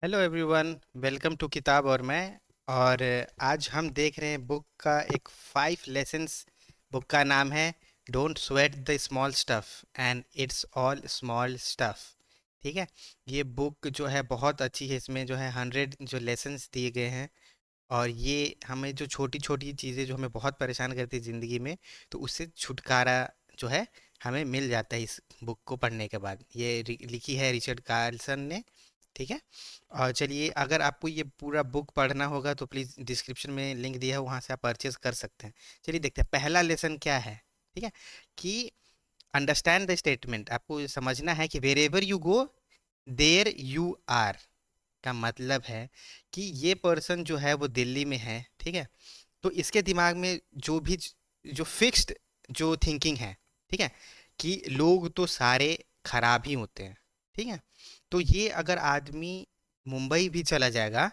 Hello everyone, welcome to किताब और मैं। और आज हम देख रहे हैं बुक का एक 5 लेसन्स। बुक का नाम है don't sweat the small stuff and it's all small stuff. ठीक है। ये बुक जो है बहुत अच्छी है। इसमें जो है 100 जो लेसन्स दिए गए हैं। और ये हमें जो छोटी छोटी चीज़ें जो हमें बहुत परेशान करती है ज़िंदगी में, तो उससे छुटकारा जो है हमें मिल जाता है इस बुक को पढ़ने के बाद। ये लिखी है रिचर्ड कार्लसन ने। ठीक है। और चलिए, अगर आपको ये पूरा बुक पढ़ना होगा तो प्लीज़ डिस्क्रिप्शन में लिंक दिया है, वहाँ से आप परचेज कर सकते हैं। चलिए देखते हैं पहला लेसन क्या है। ठीक है। कि अंडरस्टैंड द स्टेटमेंट। आपको ये समझना है कि wherever you go there you are का मतलब है कि ये पर्सन जो है वो दिल्ली में है। ठीक है। तो इसके दिमाग में जो फिक्स्ड जो थिंकिंग है, ठीक है, कि लोग तो सारे खराब ही होते हैं। ठीक है। तो ये अगर आदमी मुंबई भी चला जाएगा,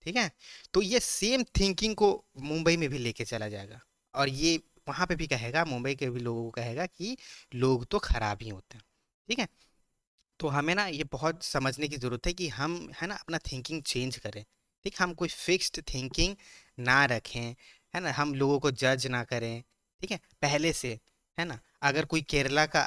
ठीक है, तो ये सेम थिंकिंग को मुंबई में भी लेके चला जाएगा। और ये वहां पे भी कहेगा, मुंबई के भी लोगों को कहेगा कि लोग तो खराब ही होते हैं। ठीक है। तो हमें ना ये बहुत समझने की ज़रूरत है कि हम है ना अपना थिंकिंग चेंज करें। ठीक, हम कोई फिक्स्ड थिंकिंग ना रखें। है ना, हम लोगों को जज ना करें। ठीक है, पहले से। है ना, अगर कोई केरला का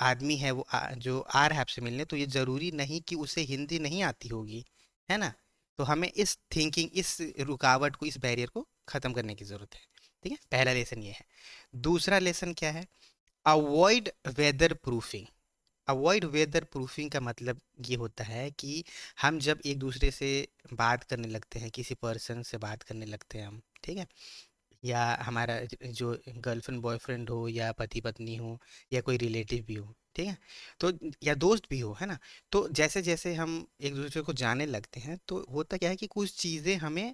आदमी है, वो जो आ रहा है आपसे मिलने, तो ये ज़रूरी नहीं कि उसे हिंदी नहीं आती होगी। है ना। तो हमें इस थिंकिंग, इस रुकावट को, इस बैरियर को ख़त्म करने की ज़रूरत है। ठीक है, पहला लेसन ये है। दूसरा लेसन क्या है? Avoid weather proofing. Avoid weather proofing का मतलब ये होता है कि हम जब एक दूसरे से बात करने लगते हैं, किसी पर्सन से बात करने लगते हैं हम, ठीक है, या हमारा जो गर्लफ्रेंड बॉयफ्रेंड हो, या पति पत्नी हो, या कोई रिलेटिव भी हो, ठीक है, तो या दोस्त भी हो, है ना। तो जैसे जैसे हम एक दूसरे को जानने लगते हैं, तो होता क्या है कि कुछ चीज़ें हमें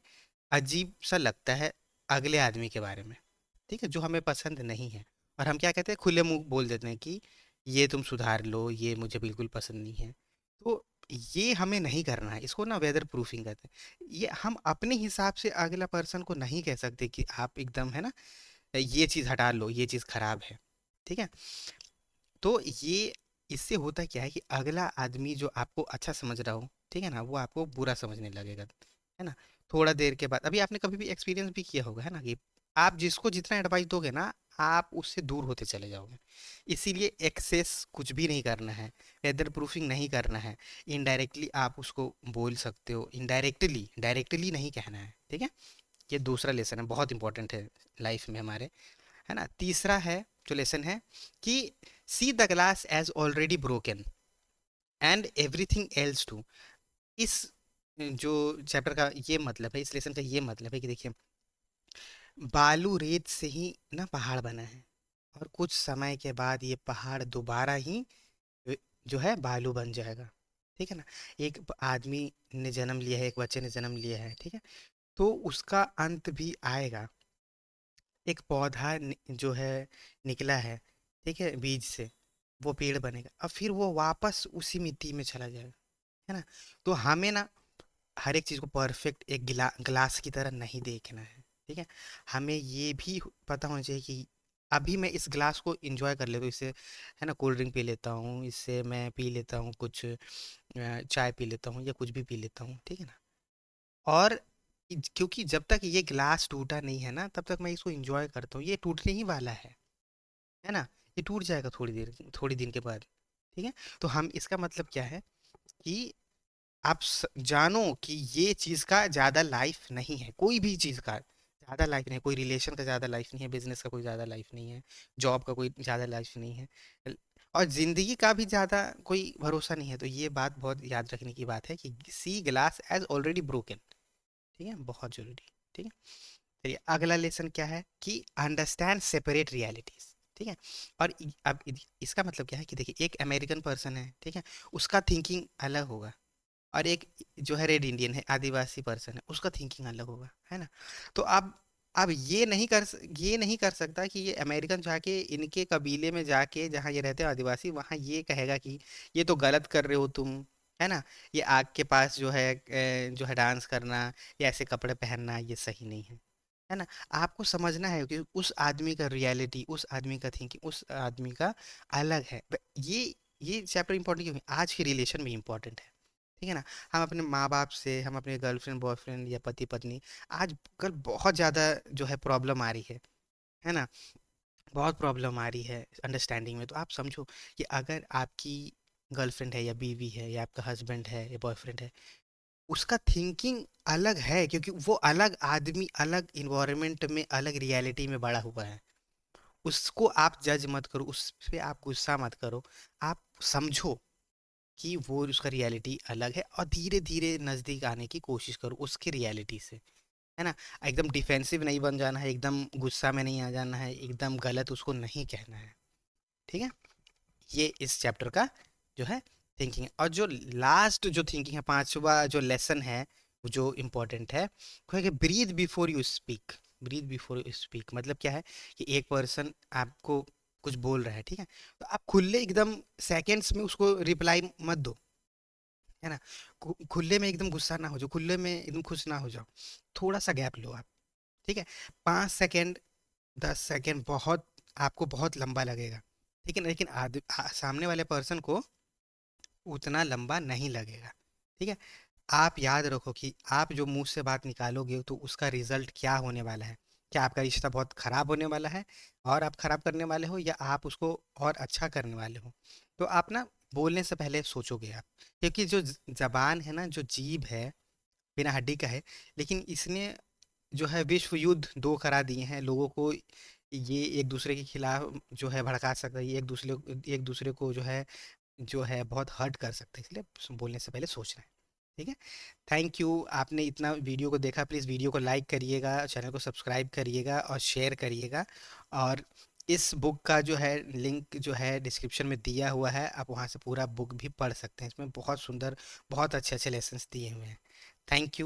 अजीब सा लगता है अगले आदमी के बारे में। ठीक है, जो हमें पसंद नहीं है। और हम क्या कहते हैं, खुले मुंह बोल देते हैं कि ये तुम सुधार लो, ये मुझे बिल्कुल पसंद नहीं है। तो ये हमें नहीं करना है, इसको ना वेदर प्रूफिंग कहते हैं। ये हम अपने हिसाब से अगला पर्सन को नहीं कह सकते कि आप एकदम है ना, ये चीज़ हटा लो, ये चीज़ खराब है। ठीक है। तो ये इससे होता क्या है कि अगला आदमी जो आपको अच्छा समझ रहा हो, ठीक है ना, वो आपको बुरा समझने लगेगा। है ना। थोड़ा देर के बाद, अभी आपने कभी भी एक्सपीरियंस भी किया होगा, है ना, कि आप जिसको जितना एडवाइस दोगे ना, आप उससे दूर होते चले जाओगे। इसीलिए एक्सेस कुछ भी नहीं करना है, वेदर प्रूफिंग नहीं करना है। इनडायरेक्टली आप उसको बोल सकते हो, इनडायरेक्टली, डायरेक्टली नहीं कहना है। ठीक है। ये दूसरा लेसन है, बहुत इंपॉर्टेंट है लाइफ में हमारे। है ना। तीसरा है जो लेसन है कि see the glass as already broken and everything else too. इस जो चैप्टर का ये मतलब है, इस लेसन का ये मतलब है कि देखिए, बालू रेत से ही ना पहाड़ बना है, और कुछ समय के बाद ये पहाड़ दोबारा ही जो है बालू बन जाएगा। ठीक है ना। एक आदमी ने जन्म लिया है, एक बच्चे ने जन्म लिया है, ठीक है, तो उसका अंत भी आएगा। एक पौधा जो है निकला है, ठीक है, बीज से, वो पेड़ बनेगा, अब फिर वो वापस उसी मिट्टी में चला जाएगा। है ना। तो हमें ना हर एक चीज़ को परफेक्ट एक ग्लास की तरह नहीं देखना है। ठीक है। हमें ये भी पता होना चाहिए कि अभी मैं इस ग्लास को इंजॉय कर लेता हूँ, इससे है ना कोल्ड ड्रिंक पी लेता हूँ, इससे मैं पी लेता हूँ कुछ, चाय पी लेता हूँ, या कुछ भी पी लेता हूँ। ठीक है ना। और क्योंकि जब तक ये ग्लास टूटा नहीं है ना, तब तक मैं इसको इंजॉय करता हूँ, ये टूटने ही वाला है ना। ये टूट जाएगा थोड़ी दिन के बाद। ठीक है। तो हम, इसका मतलब क्या है कि आप जानो कि ये चीज़ का ज़्यादा लाइफ नहीं है, कोई भी चीज़ का ज़्यादा लाइफ नहीं है, कोई रिलेशन का ज़्यादा लाइफ नहीं है, बिजनेस का कोई ज़्यादा लाइफ नहीं है, जॉब का कोई ज़्यादा लाइफ नहीं है, और ज़िंदगी का भी ज़्यादा कोई भरोसा नहीं है। तो ये बात बहुत याद रखने की बात है कि सी ग्लास एज ऑलरेडी ब्रोकन। ठीक है, बहुत ज़रूरी। ठीक है। चलिए, अगला लेसन क्या है कि अंडरस्टैंड सेपरेट रियलिटीज। ठीक है। और अब इसका मतलब क्या है कि देखिए, एक अमेरिकन पर्सन है, ठीक है, उसका थिंकिंग अलग होगा। और एक जो है रेड इंडियन है, आदिवासी पर्सन है, उसका थिंकिंग अलग होगा। है ना। तो अब ये नहीं कर सकता कि ये अमेरिकन जाके इनके कबीले में जाके, जहाँ ये रहते हैं आदिवासी, वहाँ ये कहेगा कि ये तो गलत कर रहे हो तुम। है ना। ये आग के पास जो है डांस करना, या ऐसे कपड़े पहनना, ये सही नहीं है। है ना। आपको समझना है कि उस आदमी का रियलिटी, उस आदमी का थिंकिंग, उस आदमी का अलग है। ये चैप्टर इंपॉर्टेंट क्यों है? आज के रिलेशन में इंपॉर्टेंट है। ठीक है ना? हम अपने माँ-बाप से, हम अपने गर्लफ्रेंड, बॉयफ्रेंड या पति-पत्नी आजकल बहुत ज़्यादा जो है प्रॉब्लम आ रही है ना? बहुत प्रॉब्लम आ रही है अंडरस्टैंडिंग में। तो आप समझो कि अगर आपकी गर्लफ्रेंड है या बीवी है या आपका हस्बैंड है या बॉयफ्रेंड है, उसका थिंकिंग अलग है क्योंकि वो अलग आदमी, अलग इन्वायरमेंट में, अलग रियलिटी में बड़ा हुआ है। उसको आप जज मत करो, उस पे आप गुस्सा मत करो। आप समझो कि वो उसका रियलिटी अलग है और धीरे-धीरे नज़दीक आने की कोशिश करो उसकी रियलिटी से, है ना? एकदम डिफेंसिव नहीं बन जाना है, एकदम गुस्सा में नहीं आ जाना है, एकदम गलत उसको नहीं कहना है, ठीक है? ये इस चैप्टर का जो है थिंकिंग है। और जो लास्ट जो थिंकिंग है, पांचवा जो लेसन है, वो जो इम्पोर्टेंट है, वो है कि breathe before you speak. Breathe before you speak मतलब क्या है कि एक पर्सन आपको कुछ बोल रहा है, ठीक है, तो आप खुले एकदम सेकेंड्स में उसको रिप्लाई मत दो, है ना? खुले में एकदम गुस्सा ना हो जाओ, खुले में एकदम खुश ना हो जाओ, थोड़ा सा गैप लो आप, ठीक है? 5 सेकेंड, 10 सेकेंड बहुत, आपको बहुत लंबा लगेगा, ठीक है ना? लेकिन सामने वाले पर्सन को उतना लंबा नहीं लगेगा, ठीक है? आप याद रखो कि आप जो मुंह से बात निकालोगे तो उसका रिजल्ट क्या होने वाला है। क्या आपका रिश्ता बहुत खराब होने वाला है और आप खराब करने वाले हो, या आप उसको और अच्छा करने वाले हो? तो आप ना बोलने से पहले सोचोगे आप, क्योंकि जो जबान है ना, जो जीभ है, बिना हड्डी का है, लेकिन इसने जो है विश्व युद्ध 2 करा दिए हैं लोगों को। ये एक दूसरे के खिलाफ जो है भड़का सकता है, ये एक दूसरे को जो है बहुत हर्ट कर सकते हैं, इसलिए बोलने से पहले सोचना है, ठीक है? थैंक यू, आपने इतना वीडियो को देखा। प्लीज़ वीडियो को लाइक करिएगा, चैनल को सब्सक्राइब करिएगा और शेयर करिएगा। और इस बुक का जो है लिंक जो है डिस्क्रिप्शन में दिया हुआ है, आप वहाँ से पूरा बुक भी पढ़ सकते हैं। इसमें बहुत सुंदर, बहुत अच्छे अच्छे लेसन्स दिए हुए हैं। Thank you.